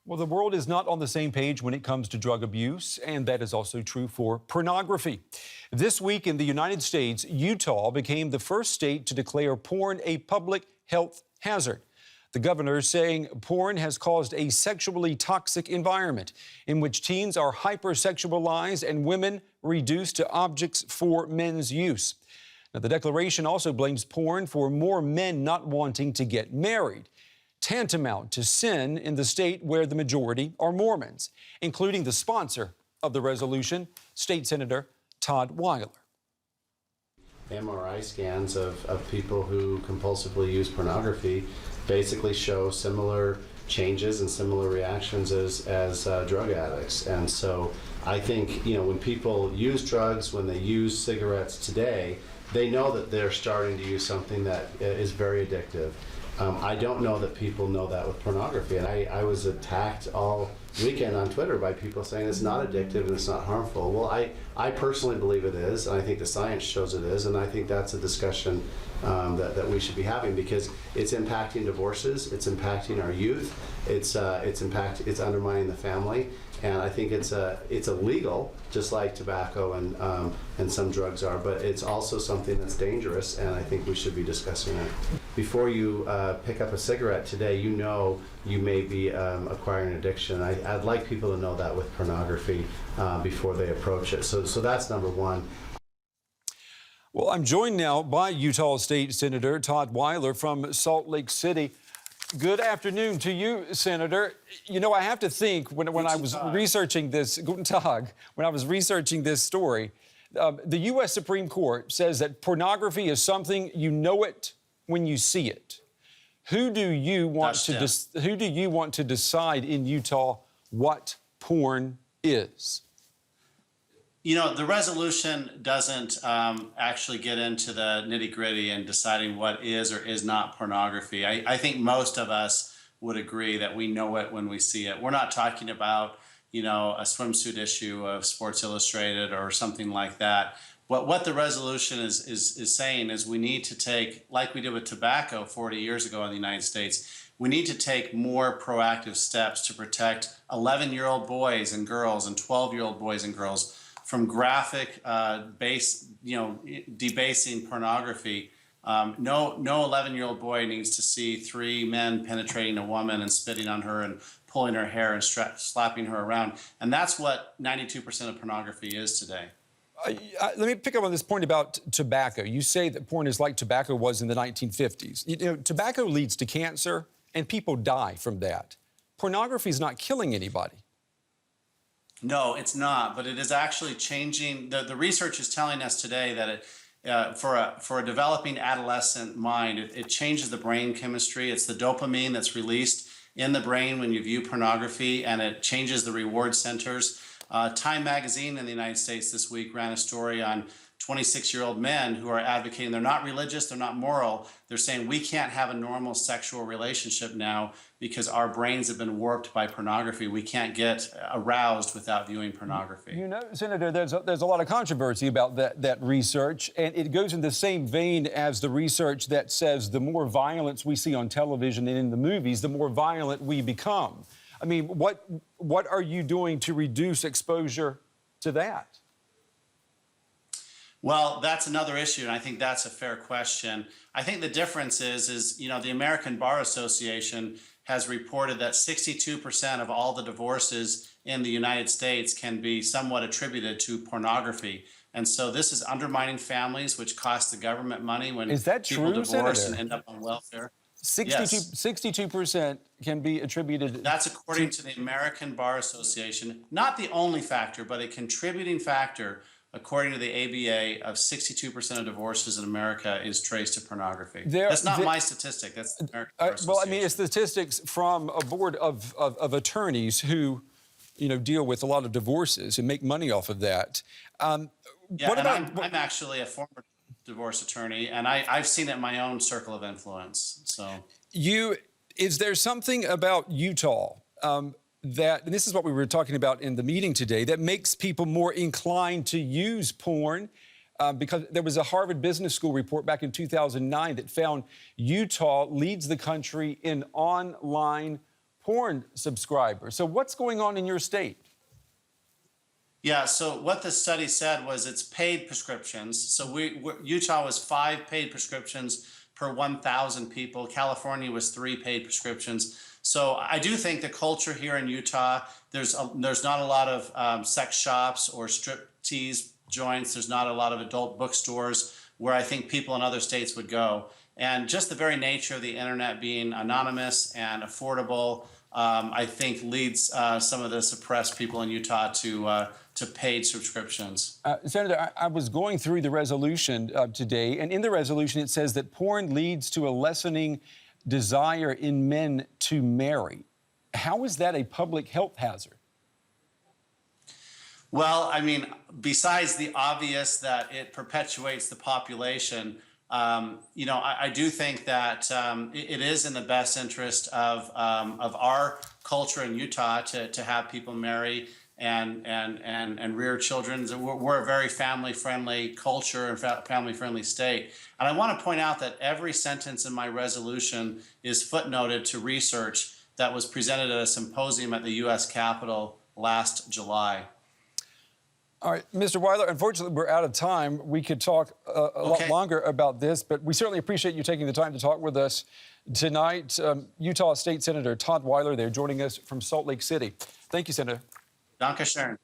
Well, the world is not on the same page when it comes to drug abuse, and that is also true for pornography. This week in the United States, Utah became the first state to declare porn a public health hazard. The governor is saying porn has caused a sexually toxic environment in which teens are hypersexualized and women reduced to objects for men's use. Now, the declaration also blames porn for more men not wanting to get married, tantamount to sin in the state where the majority are Mormons, including the sponsor of the resolution, State Senator Todd Weiler. MRI scans of people who compulsively use pornography basically show similar changes and similar reactions as drug addicts. And so I think, when people use drugs, when they use cigarettes today, they know that they're starting to use something that is very addictive. I don't know that people know that with pornography, and I was attacked all weekend on Twitter by people saying it's not addictive and it's not harmful. Well, I personally believe it is, and I think the science shows it is, and I think that's a discussion that we should be having, because it's impacting divorces, it's impacting our youth, it's undermining the family, and I think it's illegal, just like tobacco and some drugs are, but it's also something that's dangerous, and I think we should be discussing it. Before you pick up a cigarette today, you may be acquiring an addiction. I'd like people to know that with pornography before they approach it. So that's number one. Well, I'm joined now by Utah State Senator Todd Weiler from Salt Lake City. Good afternoon to you, Senator. I have to think when I was researching this, Guten Tag, when I was researching this story, the U.S. Supreme Court says that pornography is something you know it when you see it. Who do you want to decide in Utah what porn is? The resolution doesn't actually get into the nitty-gritty and deciding what is or is not pornography. I think most of us would agree that we know it when we see it. We're not talking about, a swimsuit issue of Sports Illustrated or something like that. What the resolution is saying is we need to take, like we did with tobacco 40 years ago in the United States, we need to take more proactive steps to protect 11-year-old boys and girls and 12-year-old boys and girls from graphic, debasing pornography. No 11-year-old boy needs to see three men penetrating a woman and spitting on her and pulling her hair and slapping her around. And that's what 92% of pornography is today. Let me pick up on this point about tobacco. You say that porn is like tobacco was in the 1950s. Tobacco leads to cancer, and people die from that. Pornography is not killing anybody. No, it's not, but it is actually changing. The research is telling us today that for a developing adolescent mind, it changes the brain chemistry. It's the dopamine that's released in the brain when you view pornography, and it changes the reward centers. Time magazine in the United States this week ran a story on 26-year-old men who are advocating, they're not religious, they're not moral, they're saying we can't have a normal sexual relationship now because our brains have been warped by pornography. We can't get aroused without viewing pornography. Senator, there's a lot of controversy about that research, and it goes in the same vein as the research that says the more violence we see on television and in the movies, the more violent we become. I mean, what are you doing to reduce exposure to that? Well, that's another issue, and I think that's a fair question. I think the difference is the American Bar Association has reported that 62% of all the divorces in the United States can be somewhat attributed to pornography. And so this is undermining families, which costs the government money when people divorce and end up on welfare. 62% can be attributed. That's according to the American Bar Association. Not the only factor, but a contributing factor, according to the ABA, of 62% of divorces in America is traced to pornography. That's not my statistic. That's the American Bar Association. Well, I mean, it's statistics from a board of attorneys who, deal with a lot of divorces and make money off of that. I'm actually a former divorce attorney, and I've seen it in my own circle of influence. So, is there something about Utah and this is what we were talking about in the meeting today, that makes people more inclined to use porn? Because there was a Harvard Business School report back in 2009 that found Utah leads the country in online porn subscribers. So what's going on in your state? Yeah, so what the study said was it's paid prescriptions. So Utah was 5 paid prescriptions per 1,000 people. California was 3 paid prescriptions. So I do think the culture here in Utah, there's not a lot of sex shops or striptease joints. There's not a lot of adult bookstores where I think people in other states would go. And just the very nature of the internet being anonymous and affordable, I think leads some of the suppressed people in Utah to paid subscriptions. Senator, I was going through the resolution today, and in the resolution it says that porn leads to a lessening desire in men to marry. How is that a public health hazard? Well, I mean, besides the obvious that it perpetuates the population, I do think that it is in the best interest of our culture in Utah to have people marry and rear children. We're a very family-friendly culture and family-friendly state. And I want to point out that every sentence in my resolution is footnoted to research that was presented at a symposium at the U.S. Capitol last July. All right, Mr. Weiler, unfortunately, we're out of time. We could talk a lot longer about this, but we certainly appreciate you taking the time to talk with us tonight. Utah State Senator Todd Weiler there joining us from Salt Lake City. Thank you, Senator. Danke schön.